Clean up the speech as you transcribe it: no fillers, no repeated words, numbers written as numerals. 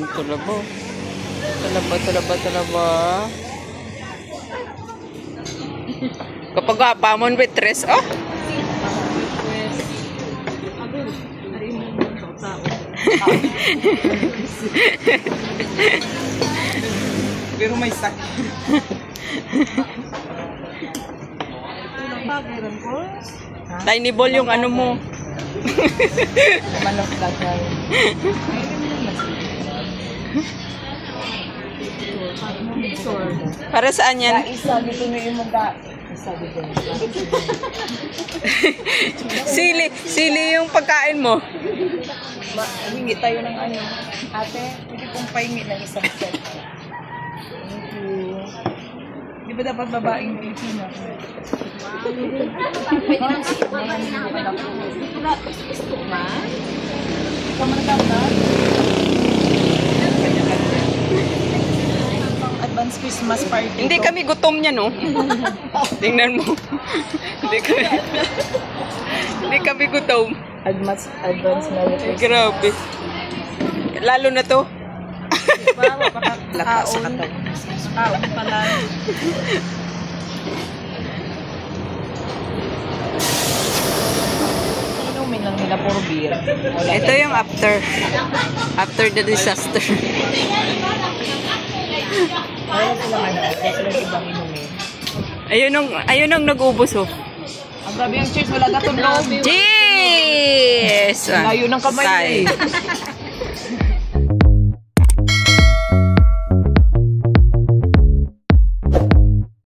tulabo. Tulaba. Kapag apamon waitress, oh. Pero may sakit. Tiny ball yung ano mo. Manok dagal. Para saan yan? Isa dito na yung mga isa dito. Sili yung pagkain mo. Hingi tayo ng ano. Ate, pwede pong pahingi ng isang set. Thank you. Di ba dapat babaeng Pilipina? Advance Christmas party. Hindi kami gutom niya, no? Tingnan mo. Hindi kami gutom. Advance Merry Christmas. Grabe. Lalo na to. Lakas sa katawan. Pala. Inumin lang nila puro beer. Ito yung after the disaster. Wala silang ano, wala silang ibang inumin. Ayun ang nag-ubos, oh. Ang grabe yung cheers, wala gatong loob. Cheers! Layo ng kamay Tay. eh.